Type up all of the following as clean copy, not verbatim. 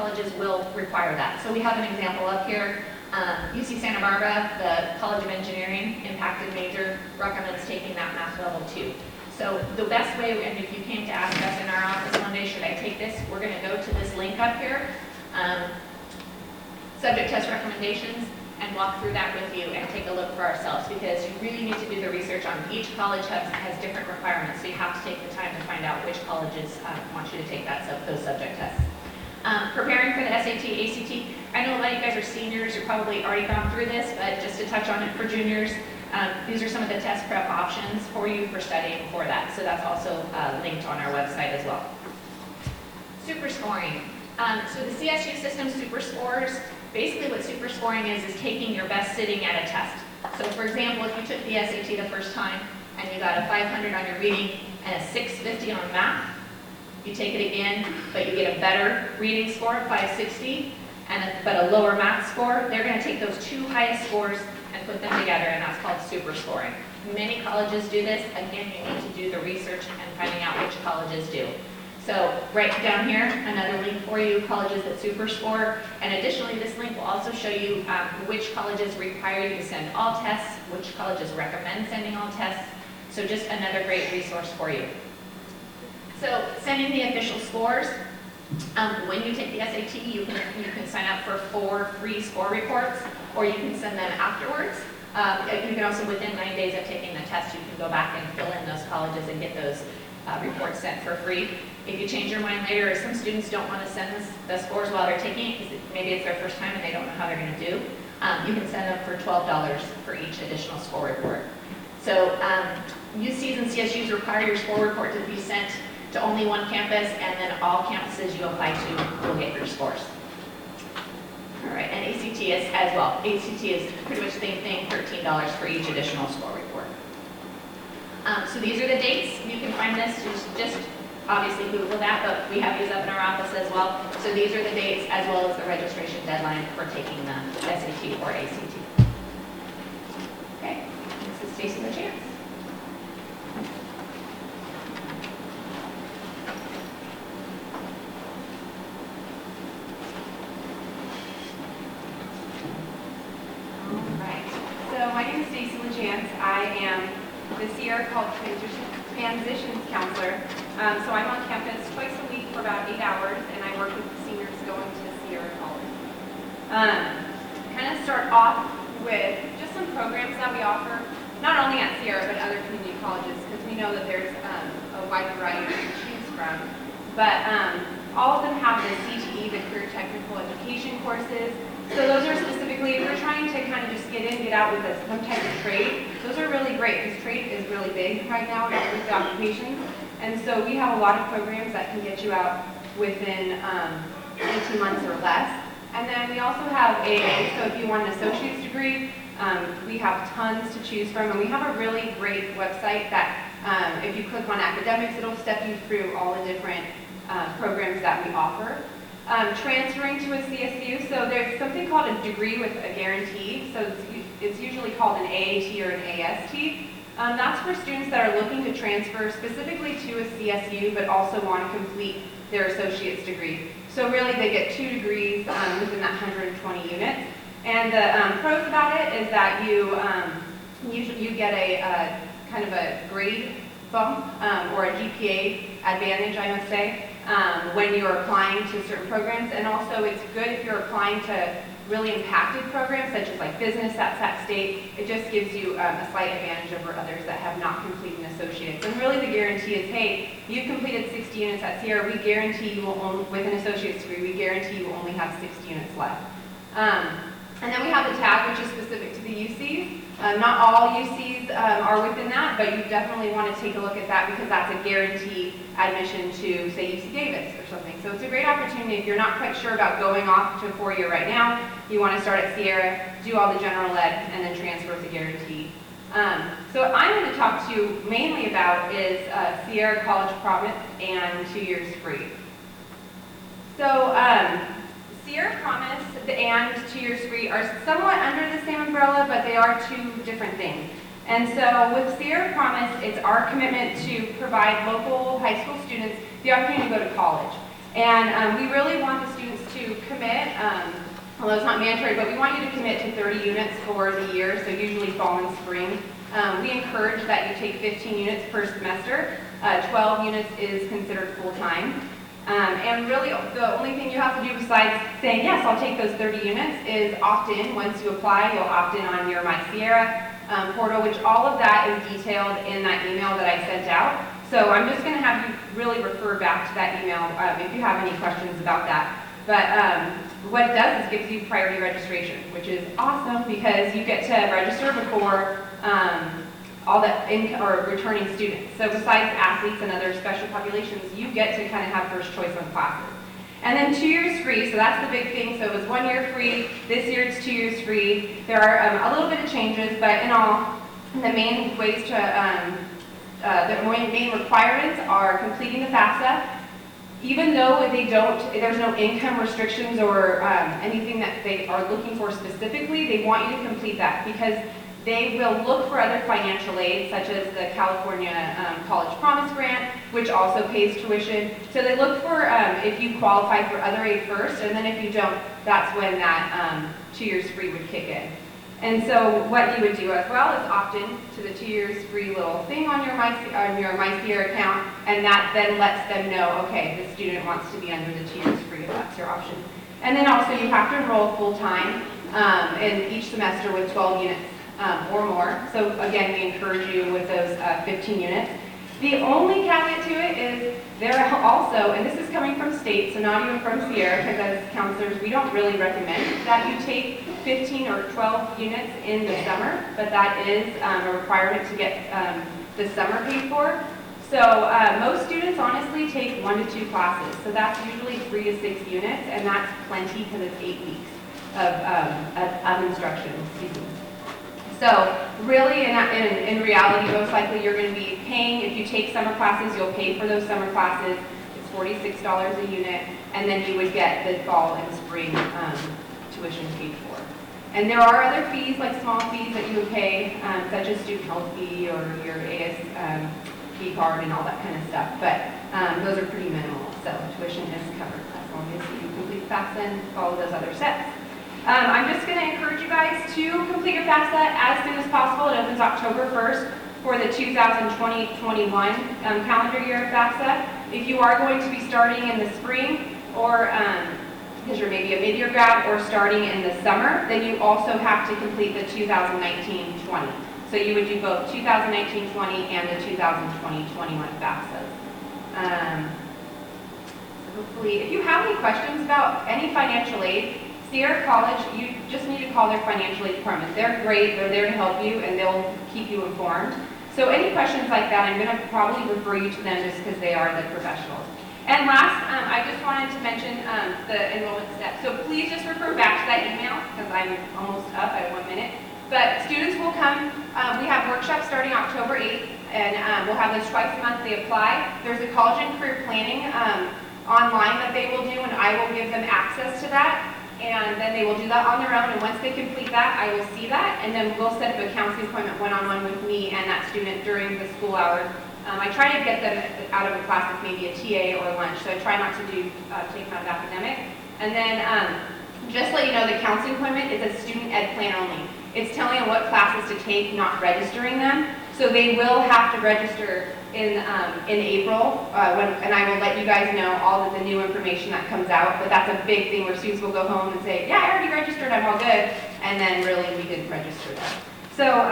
colleges will require that. So we have an example up here. UC Santa Barbara, the College of Engineering, impacted major, recommends taking that math level 2. So the best way, and if you came to ask us in our office one day, should I take this? We're going to go to this link up here, subject test recommendations, and walk through that with you and take a look for ourselves, because you really need to do the research on each college has different requirements, so you have to take the time to find out which colleges want you to take those subject tests. Preparing for the SAT, ACT, I know a lot of you guys are seniors, you're probably already gone through this, but just to touch on it for juniors, these are some of the test prep options for you for studying for that, so that's also linked on our website as well. Super scoring. So the CSU system super scores, basically what super scoring is taking your best sitting at a test. So for example, if you took the SAT the first time and you got a 500 on your reading and a 650 on math, you take it again, but you get a better reading score of 560, but a lower math score, they're going to take those two highest scores and put them together, and that's called super scoring. Many colleges do this. Again, you need to do the research and finding out which colleges do. So right down here, another link for you, colleges that super score. And additionally, this link will also show you which colleges require you to send all tests, which colleges recommend sending all tests. So just another great resource for you. So sending the official scores. When you take the SAT, you can sign up for 4 free score reports, or you can send them afterwards. You can also, within 9 days of taking the test, you can go back and fill in those colleges and get those reports sent for free. If you change your mind later, or some students don't want to send the scores while they're taking it, because maybe it's their first time and they don't know how they're going to do, you can send them for $12 for each additional score report. So UCs and CSUs require your score report to be sent to only one campus, and then all campuses you apply to will get your scores. All right, and ACT is as well. ACT is pretty much the same thing, $13 for each additional score report. So these are the dates. You can find this, just obviously Google that, but we have these up in our office as well. So these are the dates as well as the registration deadline for taking the SAT or ACT. Okay, this is Stacy LeChance. So my name is Stacy LeChance. I am the Sierra College Transitions Counselor. So I'm on campus twice a week for about 8 hours, and I work with the seniors going to Sierra College. Kind of start off with just some programs that we offer, not only at Sierra, but other community colleges, because we know that there's a wide variety to choose from. But all of them have the CTE, the Career Technical Education courses. So those are specifically, if you're trying to kind of just get in, get out with some type of trade, those are really great, because trade is really big right now in all of the occupations. And so we have a lot of programs that can get you out within 18 months or less. And then we also have so if you want an associate's degree, we have tons to choose from. And we have a really great website that if you click on academics, it'll step you through all the different programs that we offer. Transferring to a CSU, so there's something called a degree with a guarantee. So it's usually called an AAT or an AST. That's for students that are looking to transfer specifically to a CSU, but also want to complete their associate's degree. So really they get 2 degrees within that 120 units. And the pros about it is that you get a kind of a grade bump or a GPA advantage, I must say, when you're applying to certain programs. And also it's good if you're applying to really impacted programs such as like business at Sac State. It just gives you a slight advantage over others that have not completed an associate's. And really the guarantee is, hey, you've completed 60 units at Sierra, we guarantee you will only, with an associate's degree, we guarantee you will only have 60 units left. And then we have the tag, which is specific to the UCs. Not all UCs are within that, but you definitely want to take a look at that, because that's a guaranteed admission to, say, UC Davis or something. So it's a great opportunity if you're not quite sure about going off to a 4-year right now. You want to start at Sierra, do all the general ed, and then transfer with a guarantee. So what I'm going to talk to you mainly about is Sierra College Promise and 2 years free. So Sierra Promise and 2 years free are somewhat under the same umbrella, but they are 2 different things. And so with Sierra Promise, it's our commitment to provide local high school students the opportunity to go to college. And we really want the students to commit, although it's not mandatory, but we want you to commit to 30 units for the year, so usually fall and spring. We encourage that you take 15 units per semester. 12 units is considered full-time. And really, the only thing you have to do besides saying, yes, I'll take those 30 units, is opt in. Once you apply, you'll opt in on your My Sierra portal, which all of that is detailed in that email that I sent out. So I'm just going to have you really refer back to that email if you have any questions about that. But what it does is gives you priority registration, which is awesome because you get to register before all the returning students. So besides athletes and other special populations, you get to kind of have first choice on classes. And then 2 years free, so that's the big thing. So it was 1 year free, this year it's 2 years free. There are a little bit of changes, but in all, the main ways to, the main requirements are completing the FAFSA. Even though there's no income restrictions or anything that they are looking for specifically, they want you to complete that because they will look for other financial aid, such as the California College Promise Grant, which also pays tuition. So they look for if you qualify for other aid first, and then if you don't, that's when that 2 years free would kick in. And so what you would do as well is opt in to the 2 years free little thing on your My Sierra account, and that then lets them know, okay, the student wants to be under the 2 years free if that's your option. And then also you have to enroll full-time in each semester with 12 units. Or more. So again, we encourage you with those 15 units. The only caveat to it is there also, and this is coming from state, so not even from Sierra, because as counselors, we don't really recommend that you take 15 or 12 units in the summer, but that is a requirement to get the summer paid for. So most students honestly take 1 to 2 classes. So that's usually 3 to 6 units, and that's plenty because it's 8 weeks of instruction, excuse me. So really, in reality, most likely you're going to be paying, if you take summer classes, you'll pay for those summer classes. It's $46 a unit, and then you would get the fall and spring tuition paid for. And there are other fees, like small fees that you would pay, such as student health fee or your ASP card and all that kind of stuff. But those are pretty minimal, so tuition is covered as long as you complete FAFSA and follow those other steps. I'm just going to encourage you guys to complete your FAFSA as soon as possible. It opens October 1st for the 2020-21 calendar year of FAFSA. If you are going to be starting in the spring or because you're maybe a mid-year grad or starting in the summer, then you also have to complete the 2019-20. So you would do both 2019-20 and the 2020-21 FAFSAs. So hopefully, if you have any questions about any financial aid, Sierra College, you just need to call their financial aid department. They're great, they're there to help you, and they'll keep you informed. So any questions like that, I'm going to probably refer you to them just because they are the professionals. And last, I just wanted to mention the enrollment steps. So please just refer back to that email because I'm almost up, I have 1 minute. But students will come, we have workshops starting October 8th, and we'll have those twice a month. They apply. There's a college and career planning online that they will do, and I will give them access to that. And then they will do that on their own, and once they complete that, I will see that, and then we'll set up a counseling appointment one-on-one with me and that student during the school hours. I try to get them out of a class with maybe a TA or lunch, so I try not to take them out of academic. And then just let you know, the counseling appointment is a student ed plan only. It's telling them what classes to take, not registering them. So they will have to register in April, and I will let you guys know all of the new information that comes out. But that's a big thing where students will go home and say, yeah, I already registered, I'm all good. And then really we didn't register them. So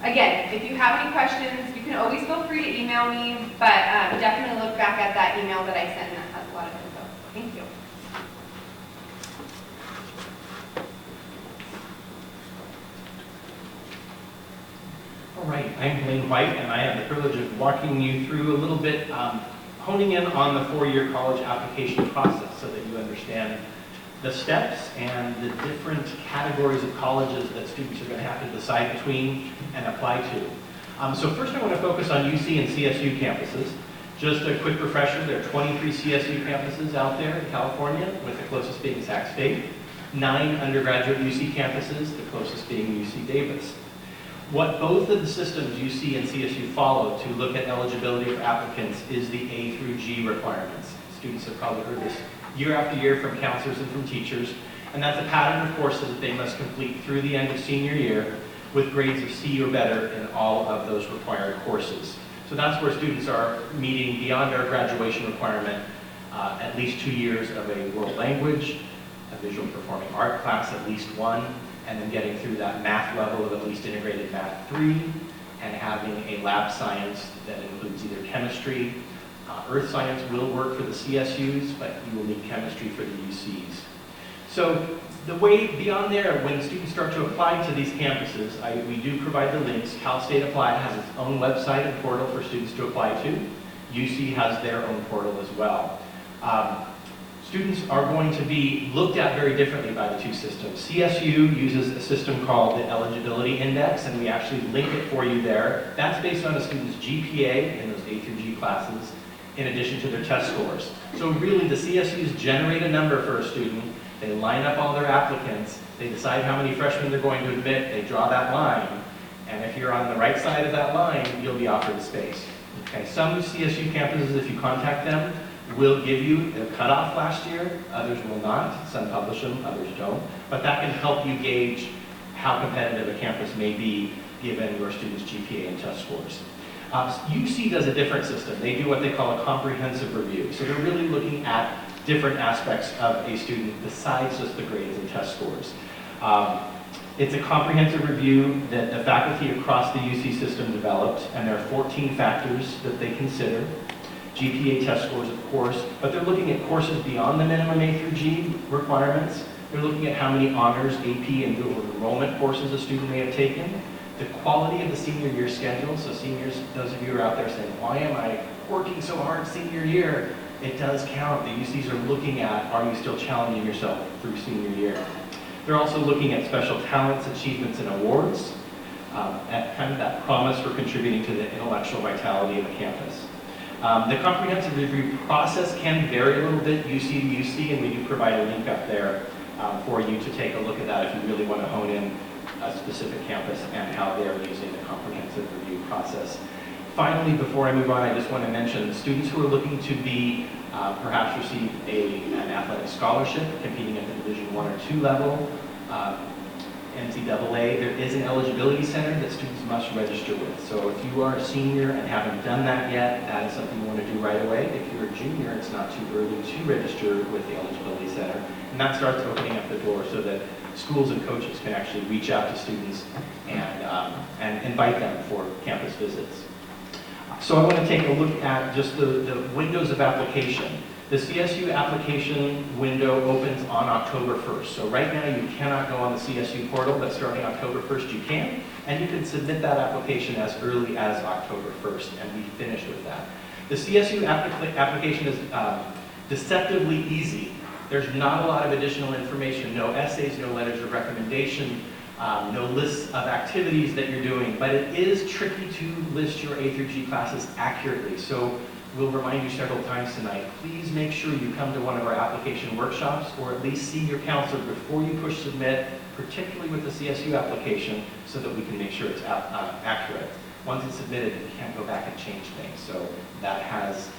again, if you have any questions, you can always feel free to email me, but definitely look back at that email that I sent that has a lot of info. Thank you. All right, I'm Blaine White, and I have the privilege of walking you through a little bit, honing in on the 4-year college application process so that you understand the steps and the different categories of colleges that students are going to have to decide between and apply to. So first I want to focus on UC and CSU campuses. Just a quick refresher, there are 23 CSU campuses out there in California, with the closest being Sac State, 9 undergraduate UC campuses, the closest being UC Davis. What both of the systems, UC and CSU, follow to look at eligibility for applicants is the A through G requirements. students have probably heard this year after year from counselors and from teachers, and that's a pattern of courses that they must complete through the end of senior year with grades of C or better in all of those required courses. So that's where students are meeting beyond our graduation requirement, at least 2 years of a world language, a visual performing art class, at least one, and then getting through that math level of at least integrated math 3, and having a lab science that includes either chemistry. Earth science will work for the CSUs, but you will need chemistry for the UCs. So the way beyond there, when students start to apply to these campuses, we do provide the links. Cal State Applied has its own website and portal for students to apply to. UC has their own portal as well. Students are going to be looked at very differently by the two systems. CSU uses a system called the Eligibility Index, and we actually link it for you there. That's based on a student's GPA in those A through G classes, in addition to their test scores. So really, the CSUs generate a number for a student. They line up all their applicants. They decide how many freshmen they're going to admit. They draw that line. And if you're on the right side of that line, you'll be offered a space. Okay? Some CSU campuses, if you contact them, will give you their cutoff last year. Others will not. Some publish them, others don't. But that can help you gauge how competitive a campus may be given your students' GPA and test scores. UC does a different system. They do what they call a comprehensive review. So they're really looking at different aspects of a student besides just the grades and test scores. It's a comprehensive review that the faculty across the UC system developed, and there are 14 factors that they consider. GPA test scores, of course, but they're looking at courses beyond the minimum A through G requirements. They're looking at how many honors, AP, and dual enrollment courses a student may have taken. The quality of the senior year schedule. So seniors, those of you who are out there saying, why am I working so hard senior year? It does count. The UCs are looking at, are you still challenging yourself through senior year? They're also looking at special talents, achievements, and awards, at kind of that promise for contributing to the intellectual vitality of the campus. The comprehensive review process can vary a little bit UC to UC, and we do provide a link up there for you to take a look at that if you really want to hone in a specific campus and how they're using the comprehensive review process. Finally, before I move on, I just want to mention the students who are looking to be perhaps receive an athletic scholarship, competing at the Division I or II level, NCAA, there is an eligibility center that students must register with. So if you are a senior and haven't done that yet, that is something you want to do right away. If you're a junior, it's not too early to register with the eligibility center. And that starts opening up the door so that schools and coaches can actually reach out to students and invite them for campus visits. So I want to take a look at just the windows of application. The CSU application window opens on October 1st. So right now you cannot go on the CSU portal, but starting October 1st you can. And you can submit that application as early as October 1st, and we finish with that. The CSU application is deceptively easy. There's not a lot of additional information, no essays, no letters of recommendation, no lists of activities that you're doing, but it is tricky to list your A through G classes accurately. So we'll remind you several times tonight, please make sure you come to one of our application workshops or at least see your counselor before you push submit, particularly with the CSU application, so that we can make sure it's accurate. Once it's submitted, you can't go back and change things. So that has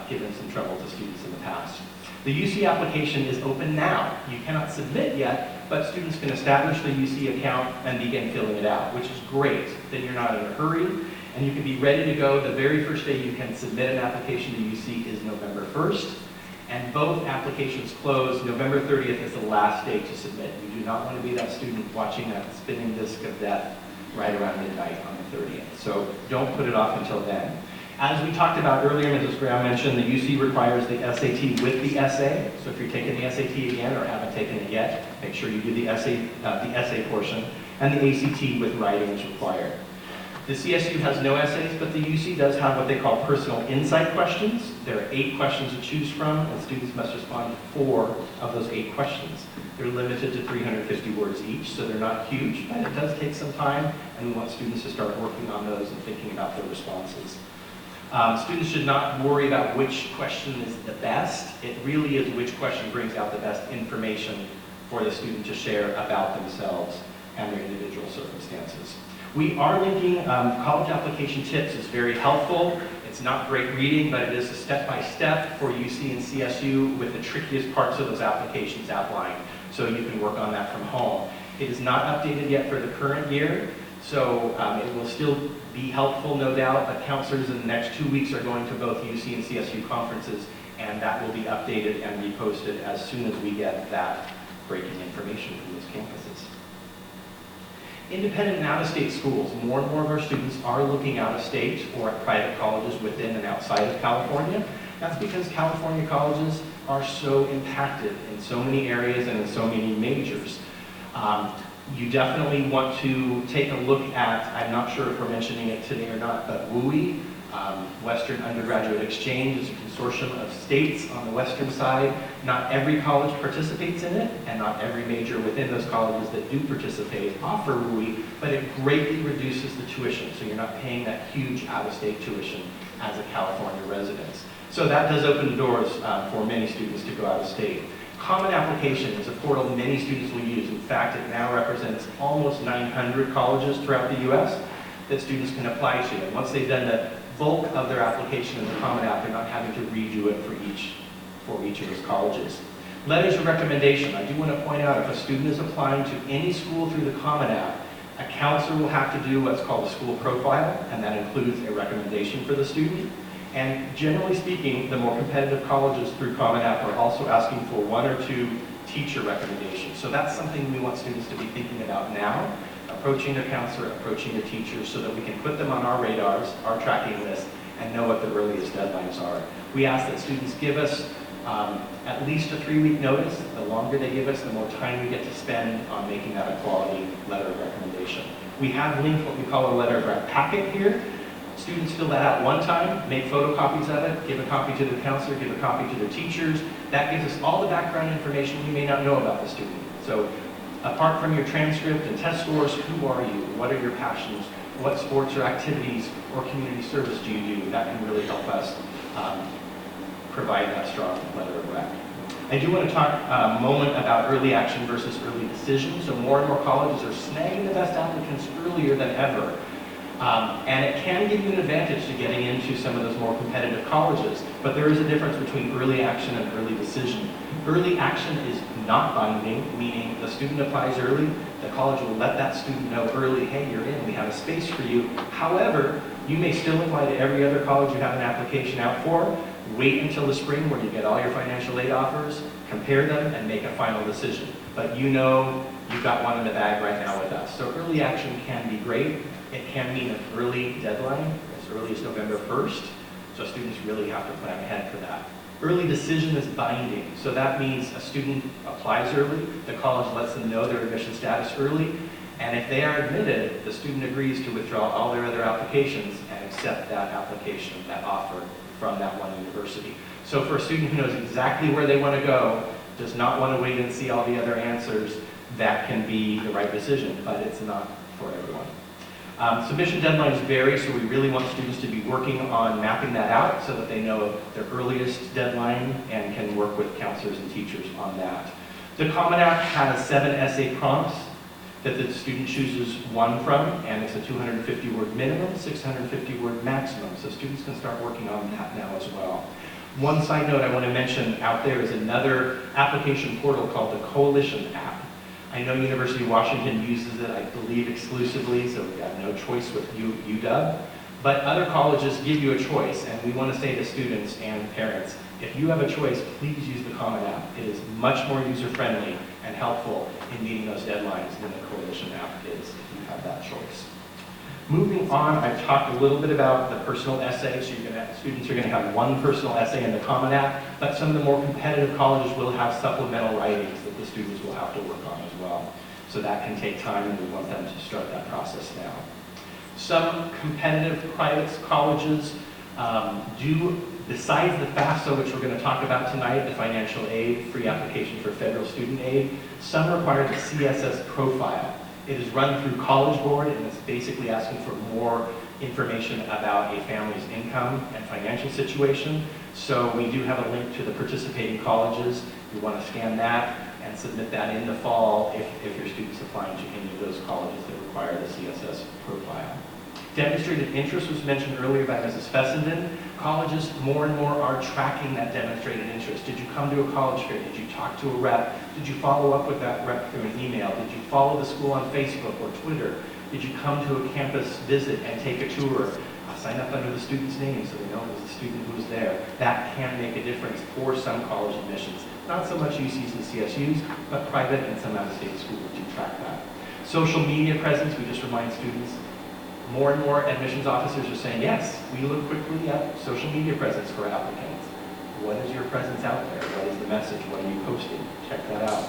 given some trouble to students in the past. The UC application is open now. You cannot submit yet, but students can establish the UC account and begin filling it out, which is great. Then you're not in a hurry, and you can be ready to go. The very first day you can submit an application to UC is November 1st, and both applications close. November 30th is the last day to submit. You do not want to be that student watching that spinning disc of death right around midnight on the 30th. So don't put it off until then. As we talked about earlier, Mrs. Graham mentioned the UC requires the SAT with the essay. So if you're taking the SAT again or haven't taken it yet, make sure you do the essay portion, and the ACT with writing is required. The CSU has no essays, but the UC does have what they call personal insight questions. There are 8 questions to choose from, and students must respond to 4 of those 8 questions. They're limited to 350 words each, so they're not huge, but it does take some time, and we want students to start working on those and thinking about their responses. Students should not worry about which question is the best. It really is which question brings out the best information for the student to share about themselves and their individual circumstances. We are linking college application tips. It's very helpful. It's not great reading, but it is a step-by-step for UC and CSU with the trickiest parts of those applications outlined, so you can work on that from home. It is not updated yet for the current year, so it will still be helpful, no doubt, but counselors in the next 2 weeks are going to both UC and CSU conferences, and that will be updated and reposted as soon as we get that breaking information from those campuses. Independent and out-of-state schools. More and more of our students are looking out of state or at private colleges within and outside of California. That's because California colleges are so impacted in so many areas and in so many majors. You definitely want to take a look at, I'm not sure if we're mentioning it today or not, but WUI, Western Undergraduate Exchange, is a consortium of states on the western side. Not every college participates in it, and not every major within those colleges that do participate offer WUI, but it greatly reduces the tuition, so you're not paying that huge out-of-state tuition as a California resident. So that does open the doors for many students to go out of state. Common Application is a portal many students will use. In fact, it now represents almost 900 colleges throughout the U.S. that students can apply to. And once they've done the bulk of their application in the Common App, they're not having to redo it for each of those colleges. Letters of recommendation. I do want to point out, if a student is applying to any school through the Common App, a counselor will have to do what's called a school profile, and that includes a recommendation for the student. And generally speaking, the more competitive colleges through Common App are also asking for 1 or 2 teacher recommendations. So that's something we want students to be thinking about now, approaching their counselor, approaching their teachers, so that we can put them on our radars, our tracking list, and know what the earliest deadlines are. We ask that students give us at least a 3-week notice. The longer they give us, the more time we get to spend on making that a quality letter of recommendation. We have linked what we call a letter of rec packet here. Students fill that out one time, make photocopies of it, give a copy to their counselor, give a copy to their teachers. That gives us all the background information you may not know about the student. So apart from your transcript and test scores, who are you? What are your passions? What sports or activities or community service do you do? That can really help us provide that strong letter of rec. I do want to talk a moment about early action versus early decision. So more and more colleges are snagging the best applicants earlier than ever. And it can give you an advantage to getting into some of those more competitive colleges, but there is a difference between early action and early decision. Early action is not binding, meaning the student applies early, the college will let that student know early, hey, you're in, we have a space for you. However, you may still apply to every other college you have an application out for, wait until the spring where you get all your financial aid offers, compare them, and make a final decision. But you know you've got one in the bag right now with us. So early action can be great. It can mean an early deadline, as early as November 1st, so students really have to plan ahead for that. Early decision is binding, so that means a student applies early, the college lets them know their admission status early, and if they are admitted, the student agrees to withdraw all their other applications and accept that application, that offer from that one university. So for a student who knows exactly where they want to go, does not want to wait and see all the other answers, that can be the right decision, but it's not for everyone. Submission deadlines vary, so we really want students to be working on mapping that out so that they know their earliest deadline and can work with counselors and teachers on that. The Common App has 7 essay prompts that the student chooses one from, and it's a 250-word minimum, 650-word maximum, so students can start working on that now as well. One side note I want to mention out there is another application portal called the Coalition app. I know University of Washington uses it, I believe, exclusively, so we've got no choice with UW. But other colleges give you a choice, and we want to say to students and parents, if you have a choice, please use the Common App. It is much more user-friendly and helpful in meeting those deadlines than the Coalition app is if you have that choice. Moving on, I've talked a little bit about the personal essay, so students are going to have one personal essay in the Common App, but some of the more competitive colleges will have supplemental writings that the students will have to work on as well. So that can take time, and we want them to start that process now. Some competitive private colleges do, besides the FAFSA, which we're going to talk about tonight, the financial aid, free application for federal student aid, some require the CSS profile. It is run through College Board, and it's basically asking for more information about a family's income and financial situation. So we do have a link to the participating colleges. You want to scan that and submit that in the fall if your student's applying to any of those colleges that require the CSS profile. Demonstrated interest was mentioned earlier by Mrs. Fessenden. Colleges more and more are tracking that demonstrated interest. Did you come to a college fair? Did you talk to a rep? Did you follow up with that rep through an email? Did you follow the school on Facebook or Twitter? Did you come to a campus visit and take a tour? Sign up under the student's name so they know it was the student who was there. That can make a difference for some college admissions. Not so much UCs and CSUs, but private and some out-of-state schools do track that. Social media presence, we just remind students, more and more admissions officers are saying, yes, we look quickly at social media presence for applicants. What is your presence out there? What is the message? What are you posting? Check that out.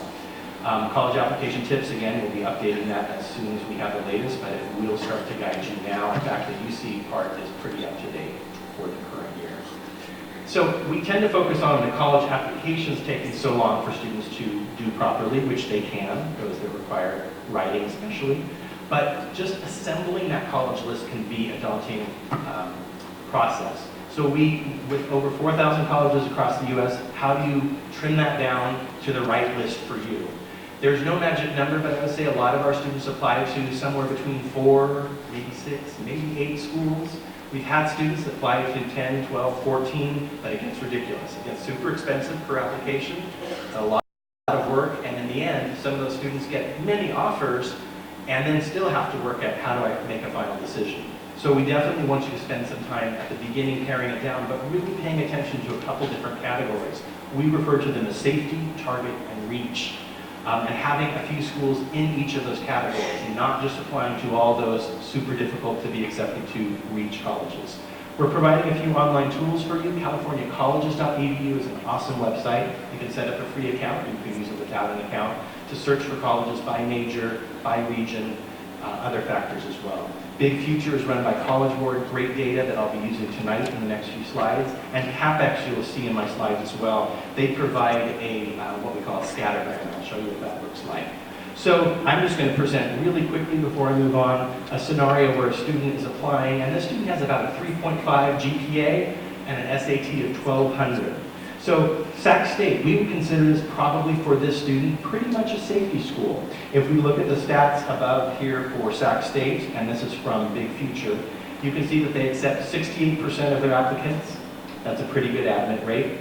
College application tips, again, we'll be updating that as soon as we have the latest, but it will start to guide you now. In fact, the UC part is pretty up to date for the current year. So we tend to focus on the college applications taking so long for students to do properly, which they can, those that require writing especially. But just assembling that college list can be a daunting process. So with over 4,000 colleges across the U.S., how do you trim that down to the right list for you? There's no magic number, but I would say a lot of our students apply to somewhere between 4, maybe 6, maybe 8 schools. We've had students that apply to 10, 12, 14, but it gets ridiculous. It gets super expensive per application, a lot of work, and in the end, some of those students get many offers and then still have to work at how do I make a final decision. So we definitely want you to spend some time at the beginning paring it down, but really paying attention to a couple different categories. We refer to them as safety, target, and reach. And having a few schools in each of those categories, and not just applying to all those super difficult to be accepted to reach colleges. We're providing a few online tools for you. CaliforniaColleges.edu is an awesome website. You can set up a free account, you can use it without an account, to search for colleges by major, by region, other factors as well. Big Future is run by College Board, great data that I'll be using tonight in the next few slides. And CapEx, you'll see in my slides as well. They provide a what we call a scattergram. I'll show you what that looks like. So I'm just going to present really quickly before I move on a scenario where a student is applying, and this student has about a 3.5 GPA and an SAT of 1200. So Sac State, we would consider this probably for this student pretty much a safety school. If we look at the stats above here for Sac State, and this is from Big Future, you can see that they accept 68% of their applicants. That's a pretty good admit rate.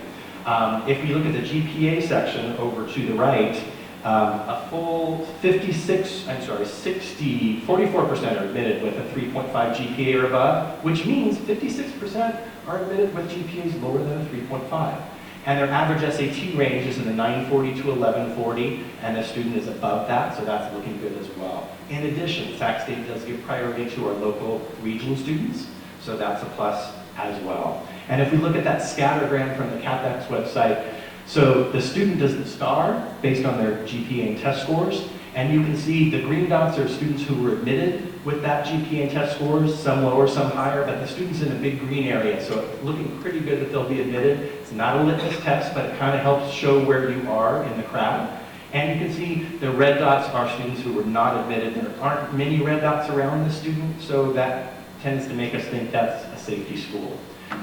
If we look at the GPA section over to the right, a full 44% are admitted with a 3.5 GPA or above, which means 56% are admitted with GPAs lower than a 3.5. And their average SAT range is in the 940 to 1140, and the student is above that, so that's looking good as well. In addition, Sac State does give priority to our local region students, so that's a plus as well. And if we look at that scattergram from the CapEx website, so the student does the star based on their GPA and test scores, and you can see the green dots are students who were admitted with that GPA and test scores, some lower, some higher, but the students in a big green area, so it's looking pretty good that they'll be admitted. It's not a litmus test, but it kind of helps show where you are in the crowd. And you can see the red dots are students who were not admitted. There aren't many red dots around the student, so that tends to make us think that's a safety school.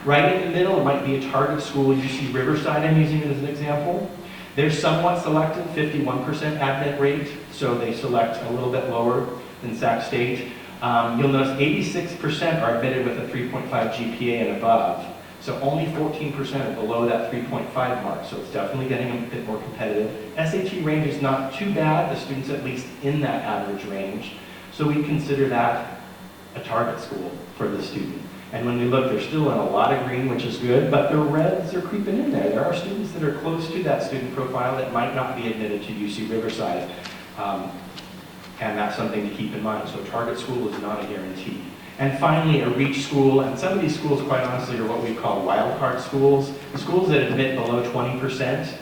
Right in the middle, it might be a target school. You see Riverside, I'm using it as an example. They're somewhat selective, 51% admit rate, so they select a little bit lower than Sac State. You'll notice 86% are admitted with a 3.5 GPA and above, so only 14% are below that 3.5 mark, so it's definitely getting a bit more competitive. SAT range is not too bad, the student's at least in that average range, so we consider that a target school for the student. And when we look, they're still in a lot of green, which is good, but the reds are creeping in there. There are students that are close to that student profile that might not be admitted to UC Riverside. And that's something to keep in mind. So target school is not a guarantee. And finally, a reach school, and some of these schools, quite honestly, are what we call wildcard schools. Schools that admit below 20%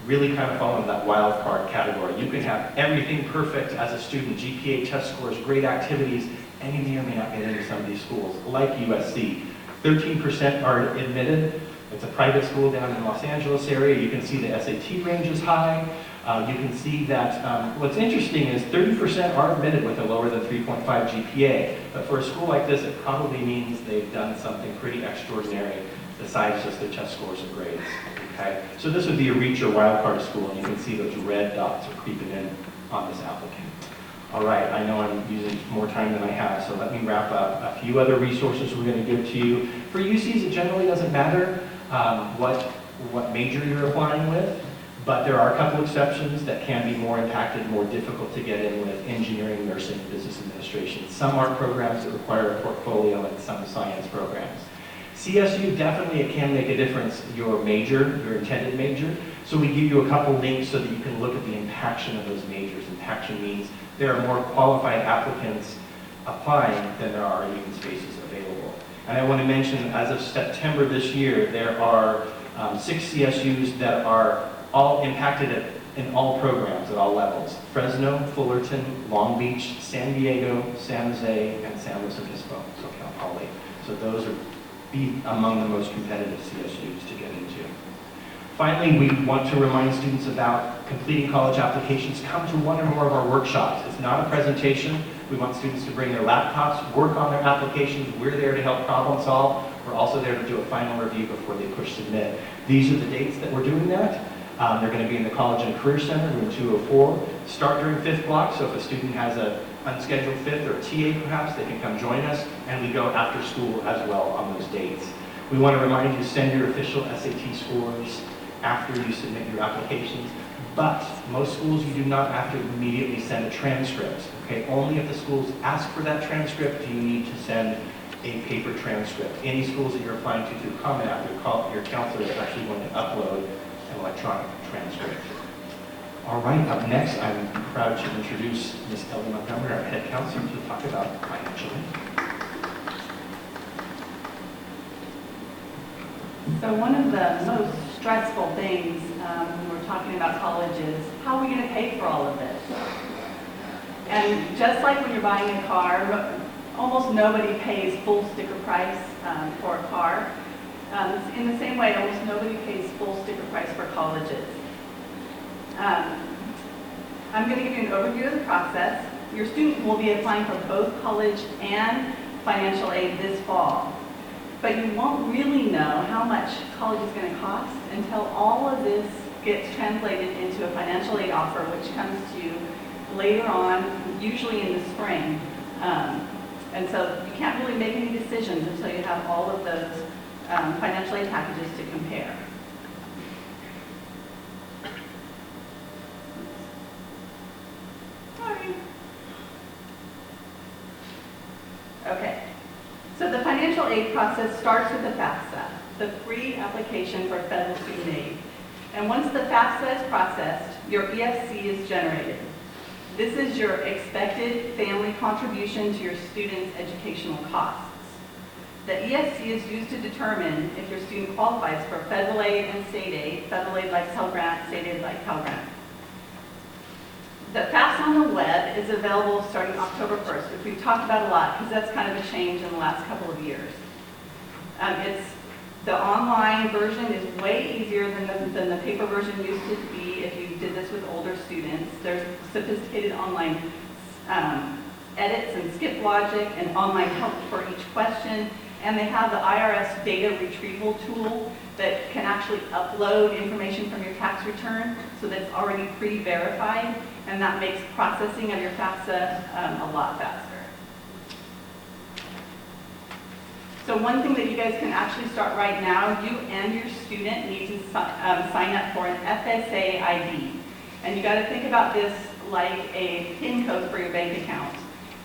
really kind of fall into that wildcard category. You can have everything perfect as a student, GPA, test scores, great activities, and you may or may not get into some of these schools, like USC. 13% are admitted. It's a private school down in the Los Angeles area. You can see the SAT range is high. You can see that what's interesting is 30% are admitted with a lower than 3.5 GPA. But for a school like this, it probably means they've done something pretty extraordinary besides just their test scores and grades. Okay? So this would be a reach or wildcard school, and you can see those red dots are creeping in on this applicant. All right, I know I'm using more time than I have, so let me wrap up. A few other resources we're going to give to you. For UCs, it generally doesn't matter what major you're applying with, but there are a couple exceptions that can be more impacted, more difficult to get in with: engineering, nursing, business administration. Some art programs that require a portfolio, and some science programs. CSU, definitely it can make a difference, your major, your intended major. So we give you a couple links so that you can look at the impaction of those majors. Impaction means there are more qualified applicants applying than there are even spaces available. And I want to mention, as of September this year, there are 6 CSUs that are all impacted in all programs at all levels: Fresno, Fullerton, Long Beach, San Diego, San Jose, and San Luis Obispo, so Cal Poly. So those are among the most competitive CSUs to get into. Finally, we want to remind students about completing college applications. Come to one or more of our workshops. It's not a presentation. We want students to bring their laptops, work on their applications. We're there to help problem solve. We're also there to do a final review before they push submit. These are the dates that we're doing that. They're going to be in the College and Career Center, room 204. Start during 5th block, so if a student has an unscheduled 5th or a TA perhaps, they can come join us, and we go after school as well on those dates. We want to remind you to send your official SAT scores after you submit your applications, but most schools you do not have to immediately send a transcript. Okay, only if the schools ask for that transcript do you need to send a paper transcript. Any schools that you're applying to through Common App, your counselor is actually going to upload an electronic transcript. All right, up next, I'm proud to introduce Ms. Ellie Montgomery, our head counselor, to talk about financial aid. So one of the most stressful things when we're talking about college is, how are we going to pay for all of this? And just like when you're buying a car, almost nobody pays full sticker price for a car. In the same way, almost nobody pays full sticker price for colleges. I'm going to give you an overview of the process. Your student will be applying for both college and financial aid this fall. But you won't really know how much college is going to cost until all of this gets translated into a financial aid offer, which comes to you later on, usually in the spring. And so you can't really make any decisions until you have all of those financial aid packages to compare. Sorry. Okay. So the financial aid process starts with the FAFSA, the free application for federal student aid. And once the FAFSA is processed, your EFC is generated. This is your expected family contribution to your student's educational costs. The EFC is used to determine if your student qualifies for federal aid and state aid, federal aid like Pell Grant, state aid like Pell Grant. The FAFSA on the web is available starting October 1st, which we've talked about a lot because that's kind of a change in the last couple of years. The online version is way easier than the paper version used to be if you did this with older students. There's sophisticated online edits and skip logic and online help for each question. And they have the IRS data retrieval tool that can actually upload information from your tax return so that it's already pre-verified, and that makes processing of your FAFSA a lot faster. So one thing that you guys can actually start right now, you and your student need to sign up for an FSA ID. And you got to think about this like a PIN code for your bank account.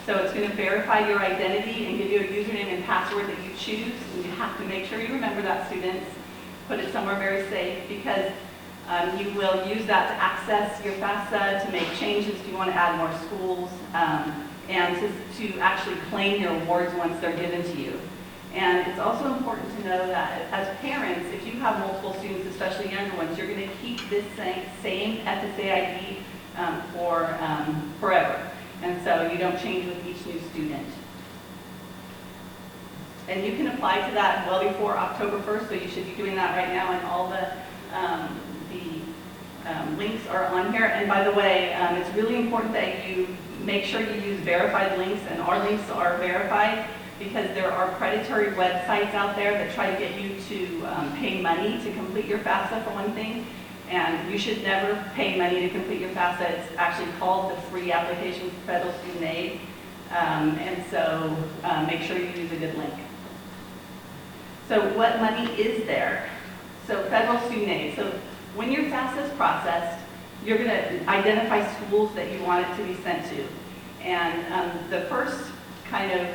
So it's going to verify your identity and give you a username and password that you choose. And you have to make sure you remember that, students. Put it somewhere very safe, because you will use that to access your FAFSA, to make changes if you want to add more schools, and to actually claim your awards once they're given to you. And it's also important to know that as parents, if you have multiple students, especially younger ones, you're going to keep this same FSA ID for forever. And so you don't change with each new student. And you can apply to that well before October 1st, so you should be doing that right now, and all the links are on here. And by the way, it's really important that you make sure you use verified links, and our links are verified, because there are predatory websites out there that try to get you to pay money to complete your FAFSA, for one thing. And you should never pay money to complete your FAFSA. It's actually called the free application for federal student aid. And so make sure you use a good link. So what money is there? So federal student aid. So when your FAFSA is processed, you're going to identify schools that you want it to be sent to. And the first kind of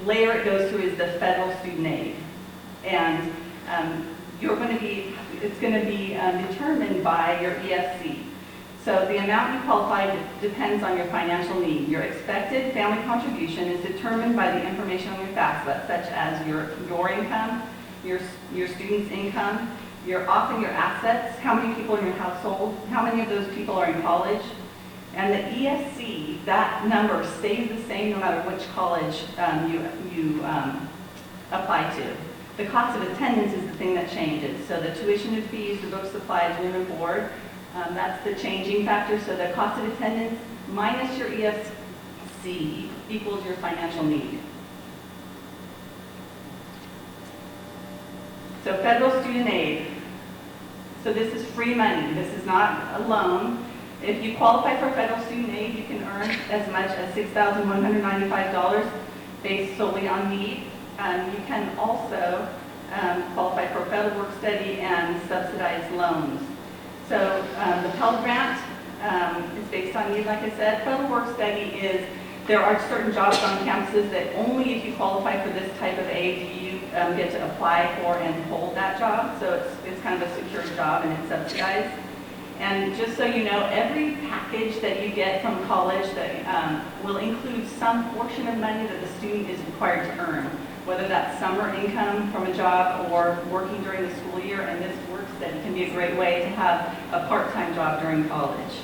layer it goes through is the federal student aid. And it's going to be determined by your EFC. So the amount you qualify depends on your financial need. Your expected family contribution is determined by the information on your FAFSA, such as your income, your student's income, often your assets, how many people in your household, how many of those people are in college. And the EFC, that number stays the same no matter which college you apply to. The cost of attendance is the thing that changes. So the tuition and fees, the book supplies, room and board, that's the changing factor. So the cost of attendance minus your EFC equals your financial need. So federal student aid. So this is free money. This is not a loan. If you qualify for federal student aid, you can earn as much as $6,195 based solely on need. You can also qualify for federal work study and subsidized loans. So the Pell Grant is based on need, like I said. Federal work study is, there are certain jobs on campuses that only if you qualify for this type of aid do you get to apply for and hold that job. So it's kind of a secure job and it's subsidized. And just so you know, every package that you get from college that will include some portion of money that the student is required to earn, whether that's summer income from a job or working during the school year, and this work study can be a great way to have a part-time job during college.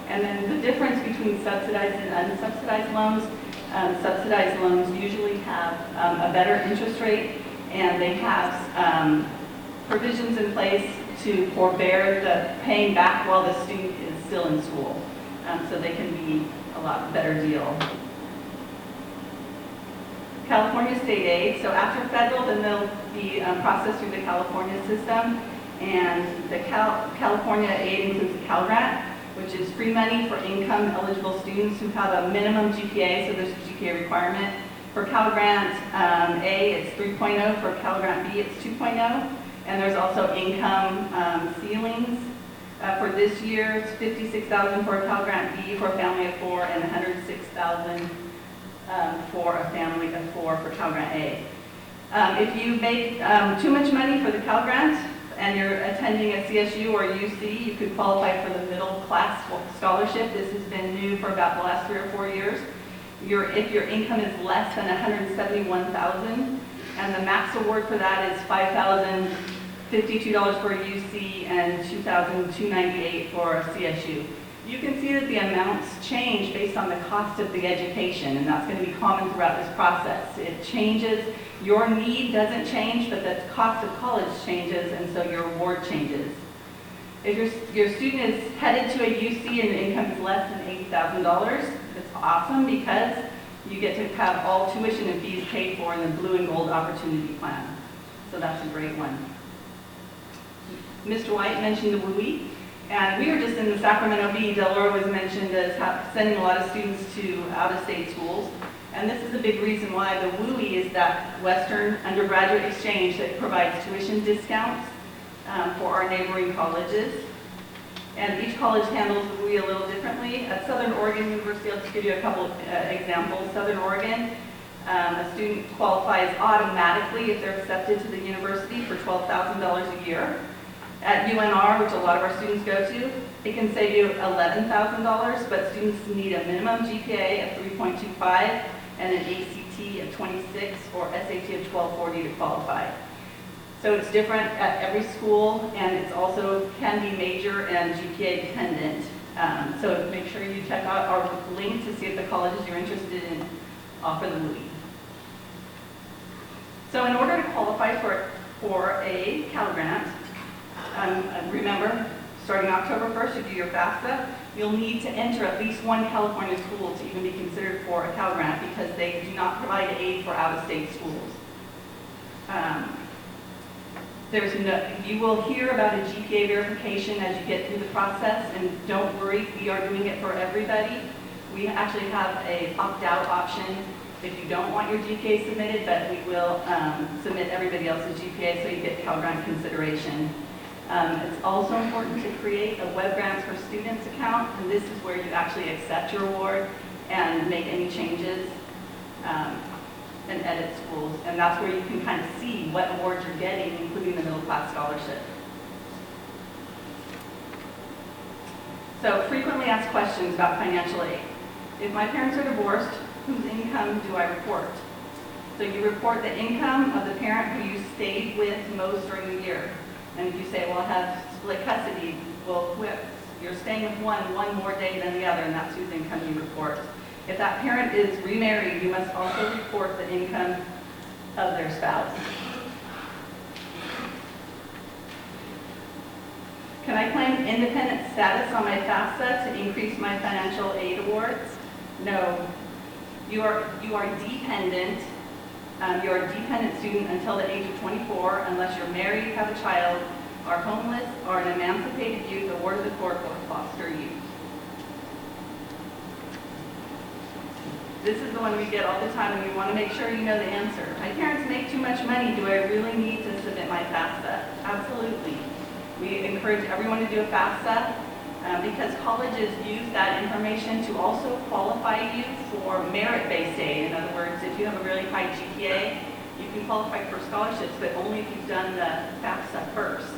And then the difference between subsidized and unsubsidized loans, subsidized loans usually have a better interest rate, and they have provisions in place to forbear the paying back while the student is still in school. So they can be a lot better deal. California state aid. So after federal, then they'll be processed through the California system. And the California aid includes the Cal Grant, which is free money for income eligible students who have a minimum GPA, so there's a GPA requirement. For Cal Grant A, it's 3.0. For Cal Grant B, it's 2.0. And there's also income ceilings. For this year, it's $56,000 for a Cal Grant B for a family of 4 and $106,000 for a family of 4 for Cal Grant A. If you make too much money for the Cal Grant and you're attending a CSU or UC, you could qualify for the middle class scholarship. This has been new for about the last 3 or 4 years. If your income is less than $171,000, and the max award for that is $5,052 for a UC and $2,298 for a CSU. You can see that the amounts change based on the cost of the education, and that's going to be common throughout this process. It changes. Your need doesn't change, but the cost of college changes, and so your award changes. If your student is headed to a UC and the income is less than $80,000, it's awesome because you get to have all tuition and fees paid for in the Blue and Gold Opportunity Plan. So that's a great one. Mr. White mentioned the WUI, and we were just in the Sacramento Bee. Delora was mentioned as sending a lot of students to out-of-state schools. And this is a big reason why the WUI is that Western undergraduate exchange that provides tuition discounts for our neighboring colleges. And each college handles the WUI a little differently. At Southern Oregon University, I'll just give you a couple of examples. Southern Oregon, a student qualifies automatically if they're accepted to the university for $12,000 a year. At UNR, which a lot of our students go to, it can save you $11,000, but students need a minimum GPA of 3.25 and an ACT of 26 or SAT of 1240 to qualify. So it's different at every school, and it's also can be major and GPA dependent. So make sure you check out our link to see if the colleges you're interested in offer the WUI. So in order to qualify for a Cal Grant, remember, starting October 1st, you do your FAFSA. You'll need to enter at least one California school to even be considered for a Cal Grant because they do not provide aid for out-of-state schools. You will hear about a GPA verification as you get through the process, and don't worry, we are doing it for everybody. We actually have a opt-out option if you don't want your GPA submitted, but we will submit everybody else's GPA so you get Cal Grant consideration. It's also important to create a Web Grants for Students account, and this is where you actually accept your award and make any changes and edit schools. And that's where you can kind of see what awards you're getting, including the middle class scholarship. So frequently asked questions about financial aid. If my parents are divorced, whose income do I report? So you report the income of the parent who you stayed with most during the year. And if you say, well, I have split custody, well, you're staying with one more day than the other, and that's whose income you report. If that parent is remarried, you must also report the income of their spouse. Can I claim independent status on my FAFSA to increase my financial aid awards? No. You are dependent. You are a dependent student until the age of 24 unless you're married, have a child, are homeless, or an emancipated youth, awarded the court, or foster youth. This is the one we get all the time, and we want to make sure you know the answer. My parents make too much money. Do I really need to submit my FAFSA? Absolutely. We encourage everyone to do a FAFSA because colleges use that information to also qualify you for merit-based aid. In other words, if you have a really high GPA, you can qualify for scholarships, but only if you've done the FAFSA first.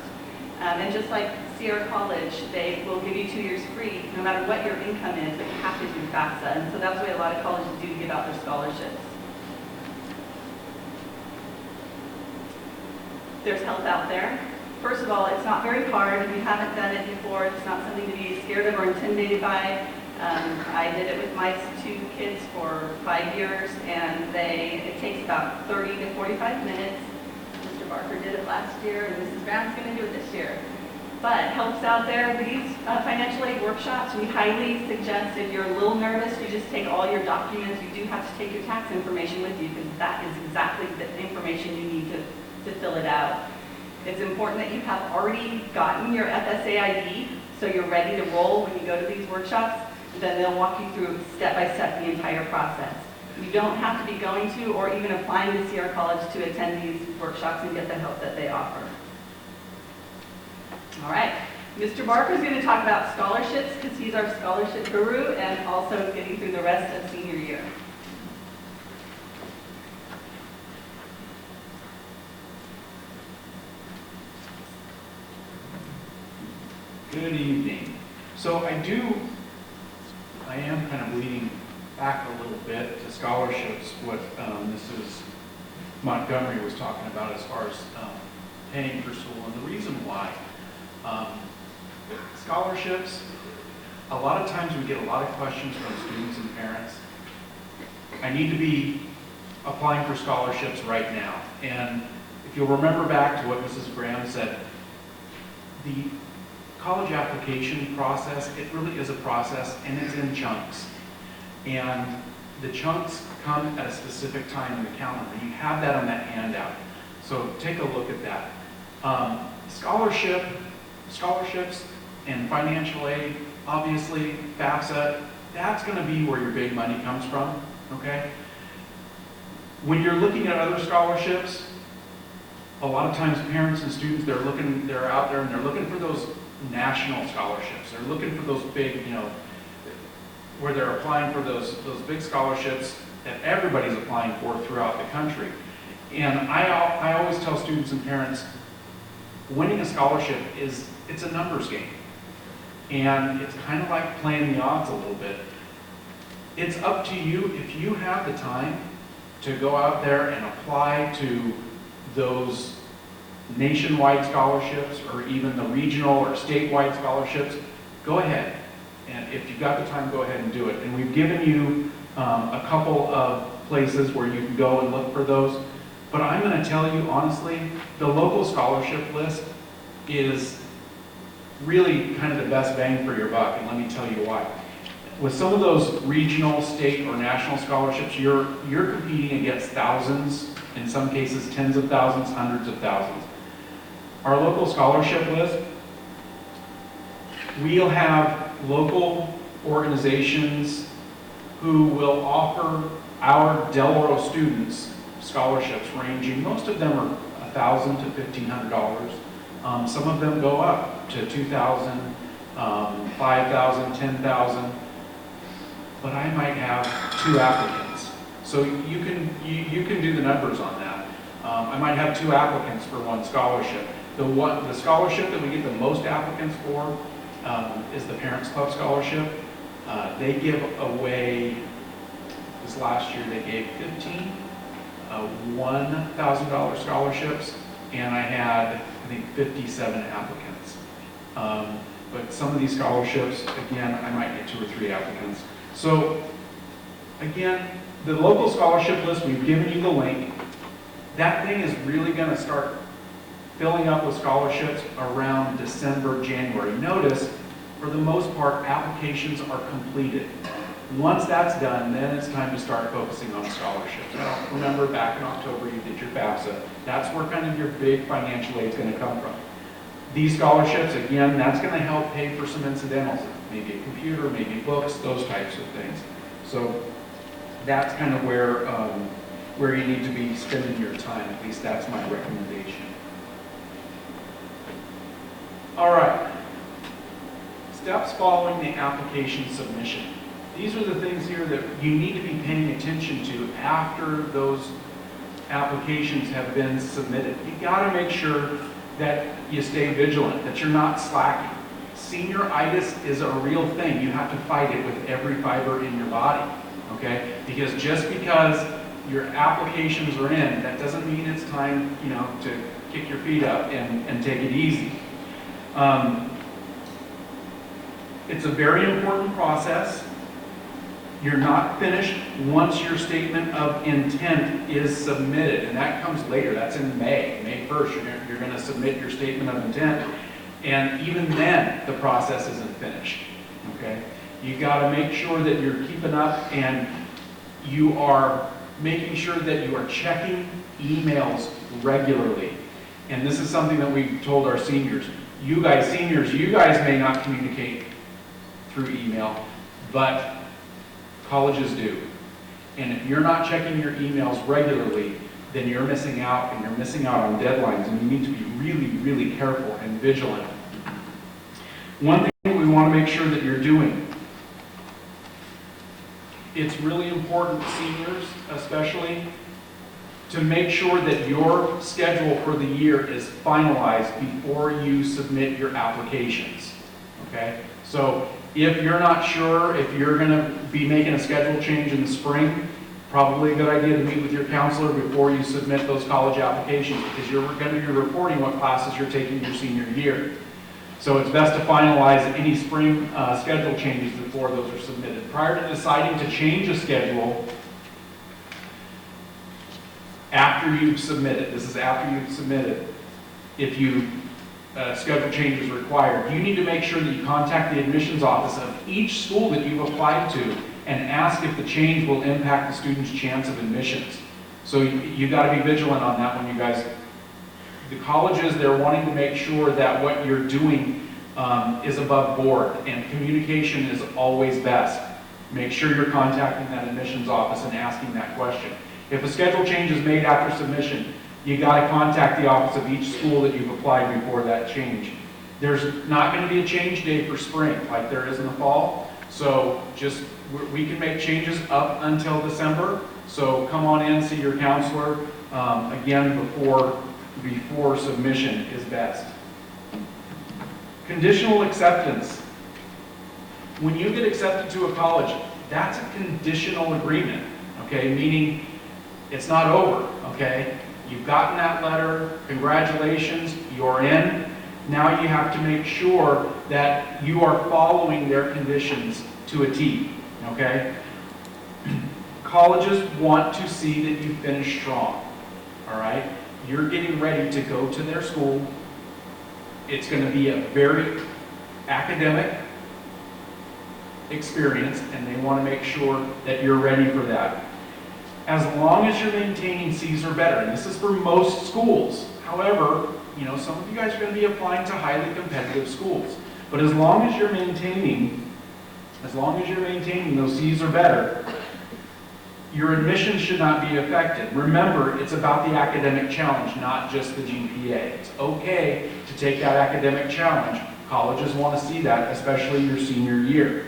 And just like Sierra College, they will give you 2 years free, no matter what your income is, but you have to do FAFSA. And so that's what a lot of colleges do to give out their scholarships. There's help out there. First of all, it's not very hard. If you haven't done it before, it's not something to be scared of or intimidated by. I did it with my 2 kids for 5 years, and it takes about 30 to 45 minutes. Mr. Barker did it last year, and Mrs. Brown's going to do it this year. But helps out there. These financial aid workshops, we highly suggest if you're a little nervous, you just take all your documents. You do have to take your tax information with you because that is exactly the information you need to fill it out. It's important that you have already gotten your FSA ID, so you're ready to roll when you go to these workshops. Then they'll walk you through step by step the entire process. You don't have to be going to or even applying to Sierra College to attend these workshops and get the help that they offer. All right, Mr. Barker is going to talk about scholarships because he's our scholarship guru and also getting through the rest of senior year. Good evening. So I am kind of leaning back a little bit to scholarships, what Mrs. Montgomery was talking about as far as paying for school. And the reason why, scholarships, a lot of times we get a lot of questions from students and parents. I need to be applying for scholarships right now. And if you'll remember back to what Mrs. Graham said, the college application process, it really is a process, and it's in chunks. And the chunks come at a specific time in the calendar. You have that on that handout. So take a look at that. Scholarships and financial aid, obviously, FAFSA, that's going to be where your big money comes from, okay? When you're looking at other scholarships, a lot of times parents and students, they're out there and they're looking for those national scholarships. They're looking for those big, where they're applying for those big scholarships that everybody's applying for throughout the country. And I always tell students and parents, winning a scholarship it's a numbers game. And it's kind of like playing the odds a little bit. It's up to you if you have the time to go out there and apply to those nationwide scholarships or even the regional or statewide scholarships. Go ahead. And if you've got the time, go ahead and do it. And we've given you a couple of places where you can go and look for those. But I'm going to tell you honestly, the local scholarship list is really kind of the best bang for your buck, and let me tell you why. With some of those regional, state, or national scholarships, you're competing against thousands, in some cases tens of thousands, hundreds of thousands. Our local scholarship list, we'll have local organizations who will offer our Del Oro students scholarships ranging, most of them are $1,000 to $1,500. Some of them go up to $2,000, $5,000, $10,000, but I might have 2 applicants. So you can do the numbers on that. I might have 2 applicants for one scholarship. The scholarship that we get the most applicants for is the Parents Club Scholarship. They give away, this last year they gave 15 $1,000 scholarships, and I had, I think, 57 applicants. But some of these scholarships, again, I might get 2 or 3 applicants. So, again, the local scholarship list, we've given you the link. That thing is really going to start filling up with scholarships around December, January. Notice, for the most part, applications are completed. Once that's done, then it's time to start focusing on scholarships. Now, remember back in October you did your FAFSA. That's where kind of your big financial aid is going to come from. These scholarships, again, that's going to help pay for some incidentals, maybe a computer, maybe books, those types of things. So that's kind of where you need to be spending your time. At least that's my recommendation. All right. Steps following the application submission. These are the things here that you need to be paying attention to after those applications have been submitted. You got to make sure that you stay vigilant, that you're not slacking. Senioritis is a real thing. You have to fight it with every fiber in your body, okay? Because just because your applications are in, that doesn't mean it's time, to kick your feet up and take it easy. It's a very important process. You're not finished once your statement of intent is submitted, and that comes later. That's in May 1st. You're going to submit your statement of intent, and even then, the process isn't finished. Okay? You got to make sure that you're keeping up, and you are making sure that you are checking emails regularly. And this is something that we've told our seniors. You guys, seniors, you guys may not communicate through email, but colleges do. And if you're not checking your emails regularly, then you're missing out, and you're missing out on deadlines, and you need to be really, really careful and vigilant. One thing we want to make sure that you're doing, it's really important, seniors especially, to make sure that your schedule for the year is finalized before you submit your applications. Okay? So if you're not sure if you're going to be making a schedule change in the spring, probably a good idea to meet with your counselor before you submit those college applications, because you're going to be reporting what classes you're taking your senior year. So it's best to finalize any spring schedule changes before those are submitted. Prior to deciding to change a schedule, after you've submitted, this is after you've submitted, if you schedule change is required, you need to make sure that you contact the admissions office of each school that you've applied to and ask if the change will impact the student's chance of admissions. So you got to be vigilant on that one, you guys. The colleges, they're wanting to make sure that what you're doing is above board, and communication is always best. Make sure you're contacting that admissions office and asking that question. If a schedule change is made after submission, you got to contact the office of each school that you've applied before that change. There's not going to be a change day for spring like there is in the fall. So we can make changes up until December. So come on in, see your counselor. Again, before submission is best. Conditional acceptance. When you get accepted to a college, that's a conditional agreement, okay? Meaning it's not over, okay? You've gotten that letter, congratulations, you're in. Now you have to make sure that you are following their conditions to a T, okay? Colleges want to see that you finish strong, all right? You're getting ready to go to their school. It's going to be a very academic experience, and they want to make sure that you're ready for that. As long as you're maintaining C's or better, and this is for most schools. However, you know, some of you guys are going to be applying to highly competitive schools. But as long as you're maintaining those C's or better, your admission should not be affected. Remember, it's about the academic challenge, not just the GPA. It's okay to take that academic challenge. Colleges want to see that, especially your senior year.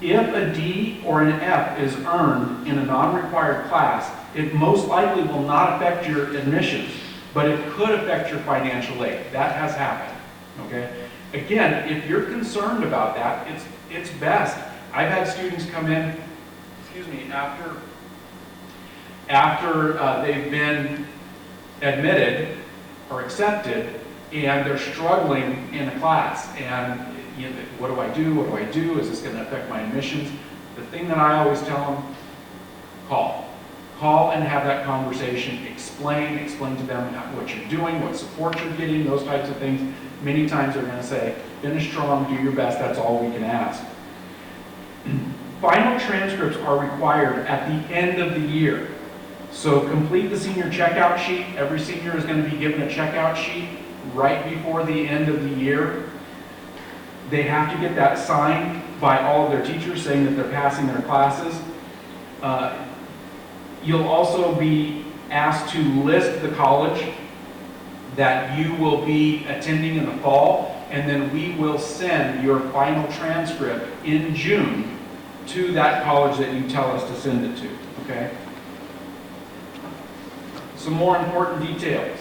If a D or an F is earned in a non-required class, it most likely will not affect your admissions, but it could affect your financial aid. That has happened, okay? Again, if you're concerned about that, it's best. I've had students come in, after they've been admitted or accepted, and they're struggling in a class, and you know, what do I do? What do I do? Is this going to affect my admissions? The thing that I always tell them, call and have that conversation. Explain to them what you're doing, what support you're getting, those types of things. Many times they're going to say, finish strong, do your best, that's all we can ask. Final transcripts are required at the end of the year. So complete the senior checkout sheet. Every senior is going to be given a checkout sheet right before the end of the year. They have to get that signed by all of their teachers saying that they're passing their classes. You'll also be asked to list the college that you will be attending in the fall, and then we will send your final transcript in June to that college that you tell us to send it to, okay? Some more important details.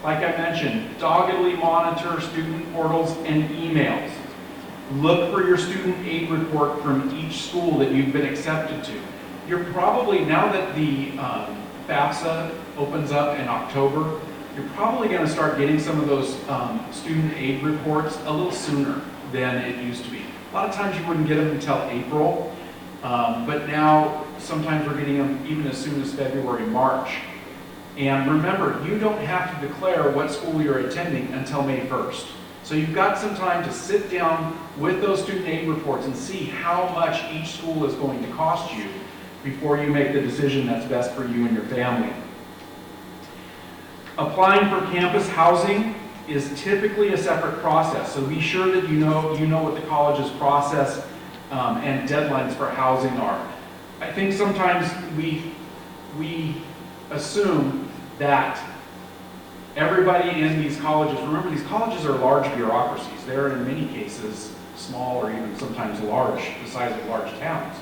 Like I mentioned, doggedly monitor student portals and emails. Look for your student aid report from each school that you've been accepted to. You're probably, now that the FAFSA opens up in October, you're probably going to start getting some of those student aid reports a little sooner than it used to be. A lot of times you wouldn't get them until April, but now sometimes we're getting them even as soon as February, March. And remember, you don't have to declare what school you're attending until May 1st. So you've got some time to sit down with those student aid reports and see how much each school is going to cost you before you make the decision that's best for you and your family. Applying for campus housing is typically a separate process, so be sure that you know what the college's process and deadlines for housing are. I think sometimes we assume that everybody in these colleges, remember these colleges are large bureaucracies. They're in many cases small or even sometimes large, the size of large towns.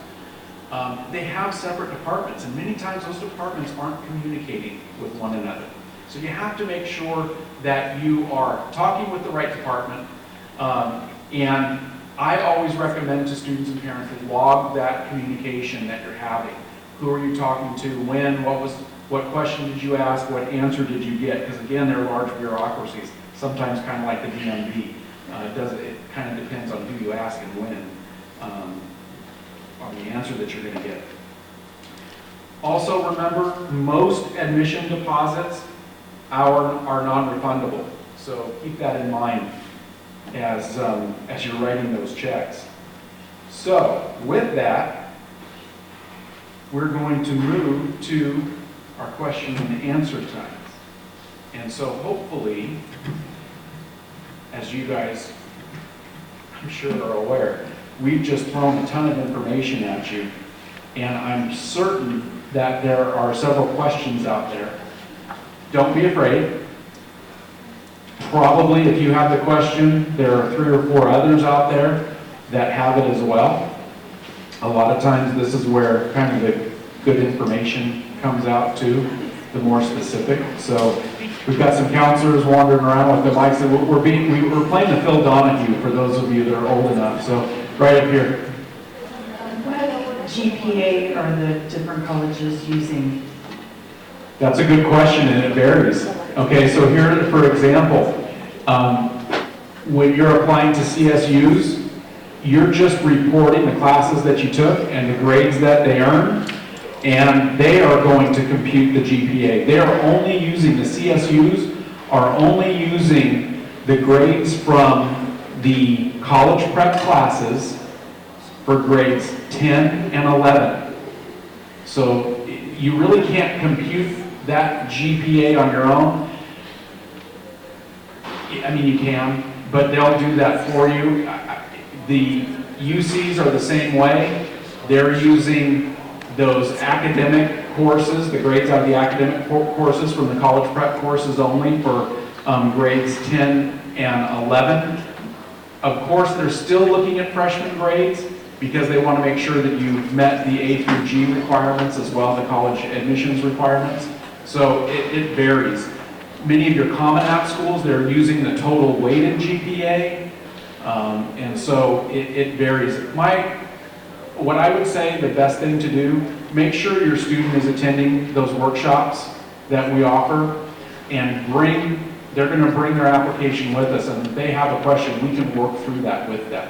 They have separate departments, and many times those departments aren't communicating with one another. So you have to make sure that you are talking with the right department, and I always recommend to students and parents to log that communication that you're having. Who are you talking to? When? What question did you ask? What answer did you get? Because again, they're large bureaucracies, sometimes kind of like the DMV. It kind of depends on who you ask and when on the answer that you're going to get. Also remember, most admission deposits are non-refundable. So keep that in mind as you're writing those checks. So with that, we're going to move to our question and answer times. And so hopefully, as you guys, I'm sure are aware, we've just thrown a ton of information at you, and I'm certain that there are several questions out there. Don't be afraid. Probably if you have the question, there are 3 or 4 others out there that have it as well. A lot of times this is where kind of the good information comes out too, the more specific. So we've got some counselors wandering around with the mics, and we're playing the Phil Donahue for those of you that are old enough. So right up here. What GPA are the different colleges using? That's a good question, and it varies. Okay, so here, for example, when you're applying to CSUs, you're just reporting the classes that you took and the grades that they earned, and they are going to compute the GPA. They are only using, the CSUs are only using the grades from the college prep classes for grades 10 and 11. So you really can't compute that GPA on your own. I mean, you can, but they'll do that for you. The UCs are the same way. They're using those academic courses, the grades out of the academic courses from the college prep courses only for grades 10 and 11. Of course, they're still looking at freshman grades because they want to make sure that you've met the A through G requirements as well, the college admissions requirements. So it varies. Many of your Common App schools, they're using the total weighted GPA, and so it varies. What I would say the best thing to do, make sure your student is attending those workshops that we offer, and they're going to bring their application with us, and if they have a question, we can work through that with them.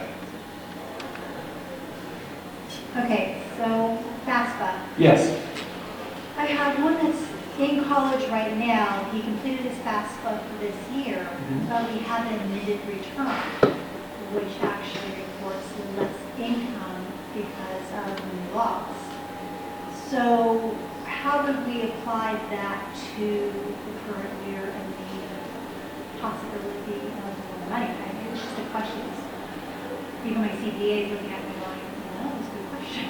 Okay, so FAFSA. Yes. I have one that's in college right now. He completed his FAFSA for this year, but we have an admitted return, which actually reports less income because of new laws. So how would we apply that to the current year and the possibility of more money? I mean, it's just a question. Even my CPA is looking at me going, no, it's a good question.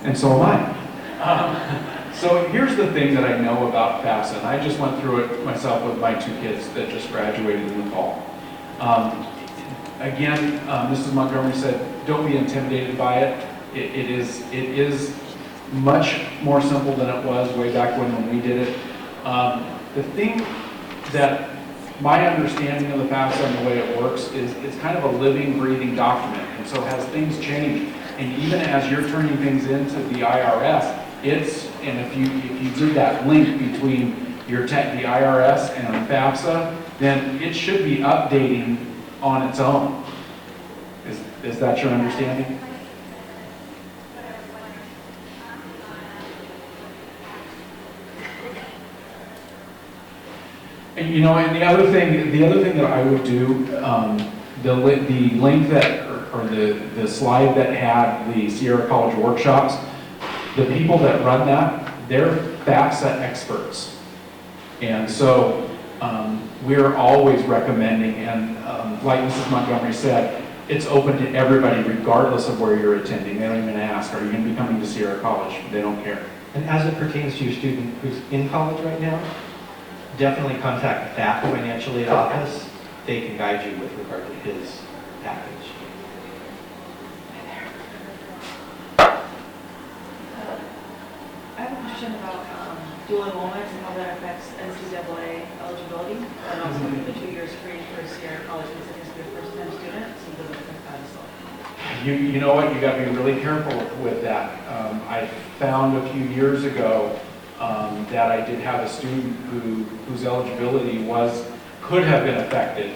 And so am I. So here's the thing that I know about FAFSA, and I just went through it myself with my 2 kids that just graduated in the fall. Again, Mrs. Montgomery said, don't be intimidated by it. It is much more simple than it was way back when we did it. The thing that my understanding of the FAFSA and the way it works is it's kind of a living, breathing document. And so as things change, and even as you're turning things into the IRS, and if you did that link between the IRS and FAFSA, then it should be updating on its own. Is that your understanding? And and the other thing that I would do, the link that, or the slide that had the Sierra College workshops, the people that run that, they're FAFSA experts. And so we're always recommending, and like Mrs. Montgomery said, it's open to everybody regardless of where you're attending. They don't even ask, are you going to be coming to Sierra College? They don't care. And as it pertains to your student who's in college right now, definitely contact that financial aid office. They can guide you with regard to his package. I have a question about dual enrollment and how that affects NCAA eligibility. And also the 2 years free for Sierra College because it has to be a first-time student, so does it affect that as well? You know what? You got to be really careful with that. I found a few years ago that I did have a student whose eligibility could have been affected.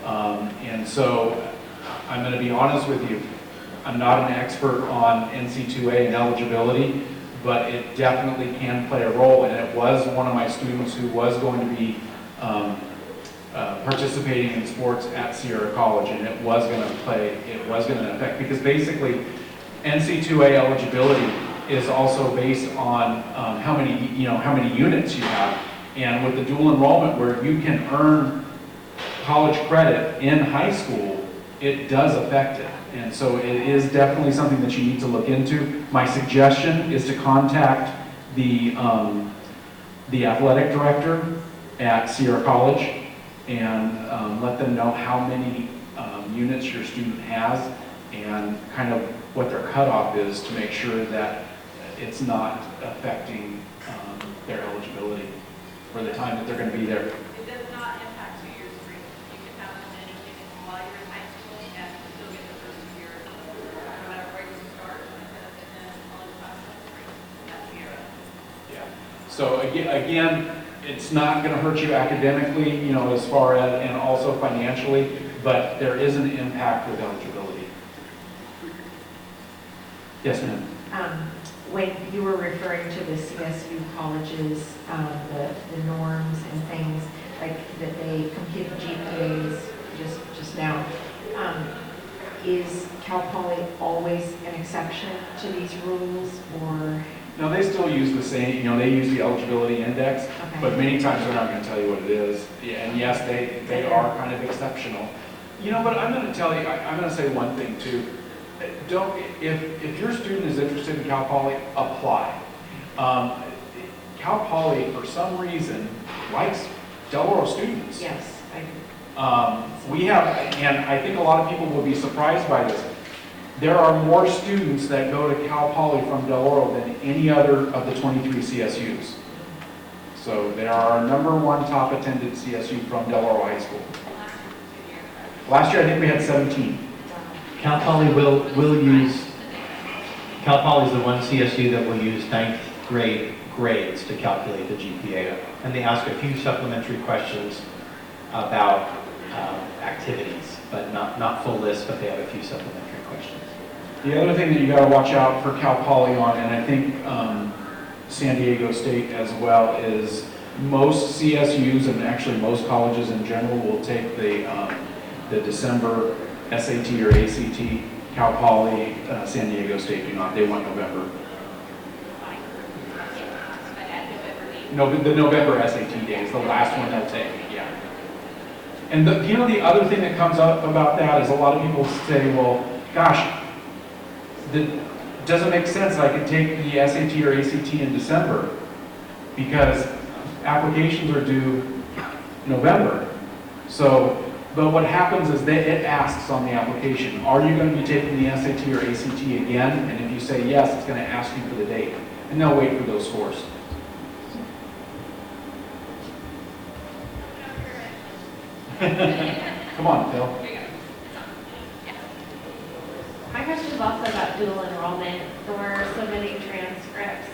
And so I'm going to be honest with you. I'm not an expert on NC2A and eligibility, but it definitely can play a role. And it was one of my students who was going to be participating in sports at Sierra College, and it was going to affect, because basically NC2A eligibility is also based on how many units you have. And with the dual enrollment, where you can earn college credit in high school, it does affect it. And so it is definitely something that you need to look into. My suggestion is to contact the athletic director at Sierra College and let them know how many units your student has and kind of what their cutoff is to make sure that it's not affecting their eligibility for the time that they're going to be there. It does not impact 2 years free. You can have them anything while you're in high school and still get the first 2 years, no matter where you start, and then college classes free. That's Sierra. Yeah. So again, it's not going to hurt you academically, as far as, and also financially, but there is an impact with eligibility. Yes, ma'am. When you were referring to the CSU colleges, the norms and things, like that they compute GPAs just now, is Cal Poly always an exception to these rules, or? No, they still use the same, they use the eligibility index, Okay. but many times they're not going to tell you what it is. Yeah, and yes, they are kind of exceptional. But I'm going to tell you, I'm going to say one thing too. If your student is interested in Cal Poly, apply. Cal Poly, for some reason, likes Del Oro students. Yes, I do. We have, and I think a lot of people will be surprised by this. There are more students that go to Cal Poly from Del Oro than any other of the 23 CSUs. So they are our #1 top attended CSU from Del Oro High School. Last year, I think we had 17. Cal Poly will use, Cal Poly is the one CSU that will use 9th grade grades to calculate the GPA. And they ask a few supplementary questions about activities, but not full list, but they have a few supplementary questions. The other thing that you got to watch out for Cal Poly on, and I think San Diego State as well, is most CSUs and actually most colleges in general will take the December SAT or ACT. Cal Poly, San Diego State do not. They want November. No, the November SAT day is the last one they'll take. Yeah. And the other thing that comes up about that is a lot of people say, well, gosh, it doesn't make sense. I could take the SAT or ACT in December because applications are due November. So, but what happens is that it asks on the application, are you going to be taking the SAT or ACT again? And if you say yes, it's going to ask you for the date. And they'll wait for those scores. Come on, Phil. My question is also about dual enrollment for submitting transcripts.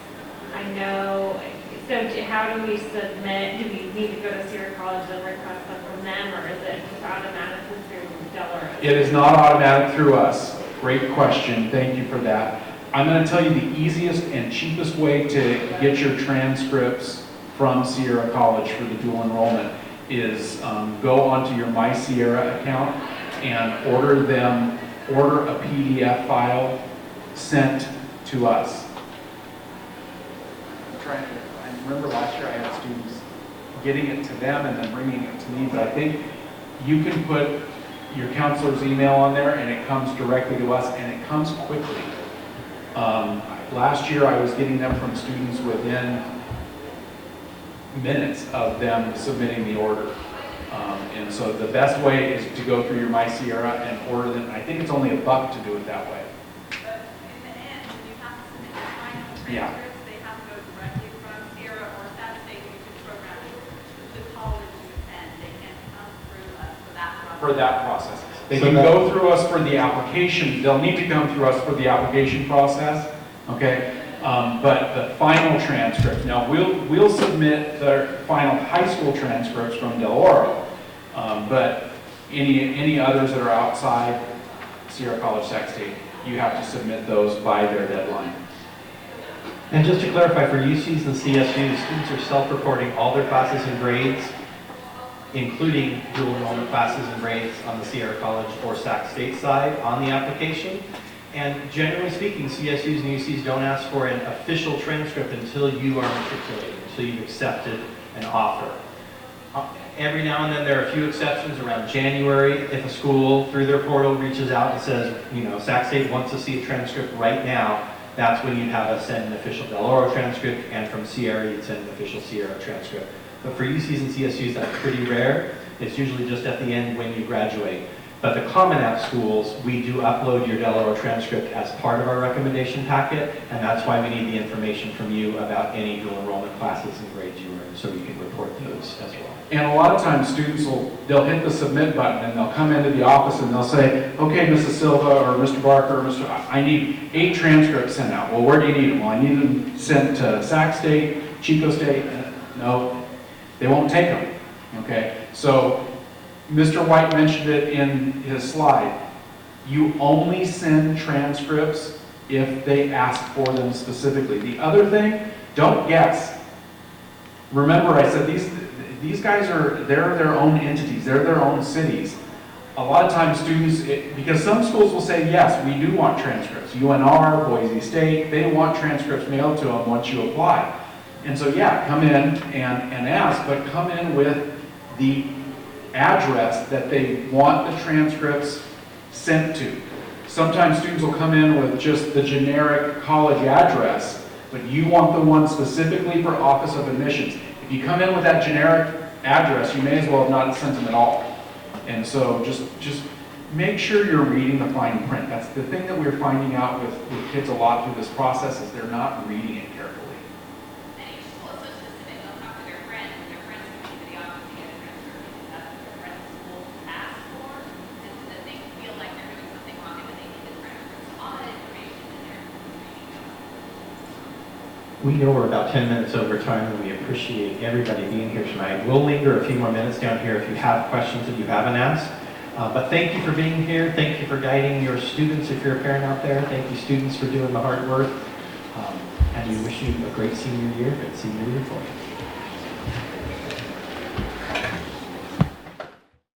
I know, so how do we submit? Do we need to go to Sierra College and request them from them, or is it just automatically through Del Oro? It is not automatic through us. Great question. Thank you for that. I'm going to tell you the easiest and cheapest way to get your transcripts from Sierra College for the dual enrollment is go onto your My Sierra account and order a PDF file sent to us. I remember last year I had students getting it to them and then bringing it to me, but I think you can put your counselor's email on there and it comes directly to us and it comes quickly. Last year I was getting them from students within minutes of them submitting the order. And so the best way is to go through your My Sierra and order them. I think it's only $1 to do it that way. But in the end, when you have to submit the final Yeah. transcripts, they have to go directly from Sierra or South State Teachers Program to the college you attend. They can't come through us for that process. For that process. They So can that- go through us for the application. They'll need to come through us for the application process, okay? But the final transcript, now we'll submit the final high school transcripts from Del Oro, but any others that are outside Sierra College, Sac State, you have to submit those by their deadline. And just to clarify, for UCs and CSUs, students are self-reporting all their classes and grades, including dual enrollment classes and grades on the Sierra College or Sac State side on the application. And generally speaking, CSUs and UCs don't ask for an official transcript until you are matriculated, until you've accepted an offer. Every now and then there are a few exceptions around January. If a school through their portal reaches out and says, Sac State wants to see a transcript right now, that's when you'd have us send an official Del Oro transcript, and from Sierra you'd send an official Sierra transcript. But for UCs and CSUs, that's pretty rare. It's usually just at the end when you graduate. But the Common App schools, we do upload your Del Oro transcript as part of our recommendation packet, and that's why we need the information from you about any dual enrollment classes and grades you earned, so we can report those as well. And a lot of times students they'll hit the submit button and they'll come into the office and they'll say, okay, Mrs. Silva or Mr. Barker, I need 8 transcripts sent out. Well, where do you need them? Well, I need them sent to Sac State, Chico State. No, they won't take them, okay? So Mr. White mentioned it in his slide. You only send transcripts if they ask for them specifically. The other thing, don't guess. Remember, I said these guys they're their own entities, they're their own cities. a lot of times students, because some schools will say, yes, we do want transcripts. UNR, Boise State, they want transcripts mailed to them once you apply. And so, yeah, come in and ask, but come in with the address that they want the transcripts sent to. Sometimes students will come in with just the generic college address, but you want the one specifically for Office of Admissions. If you come in with that generic address, you may as well have not sent them at all. And so just make sure you're reading the fine print. That's the thing that we're finding out with kids a lot through this process is they're not reading it carefully. And each school is so specific, they'll talk to their friends come into the office to get a transfer because that's what their friends' schools ask for, and so that they feel like they're doing something wrong and that they need the transfer. So all that information is in there. We know we're about 10 minutes over time, and we appreciate everybody being here tonight. We'll linger a few more minutes down here if you have questions that you haven't asked. But thank you for being here. Thank you for guiding your students if you're a parent out there. Thank you, students, for doing the hard work. And we wish you a great senior year, good senior year for you.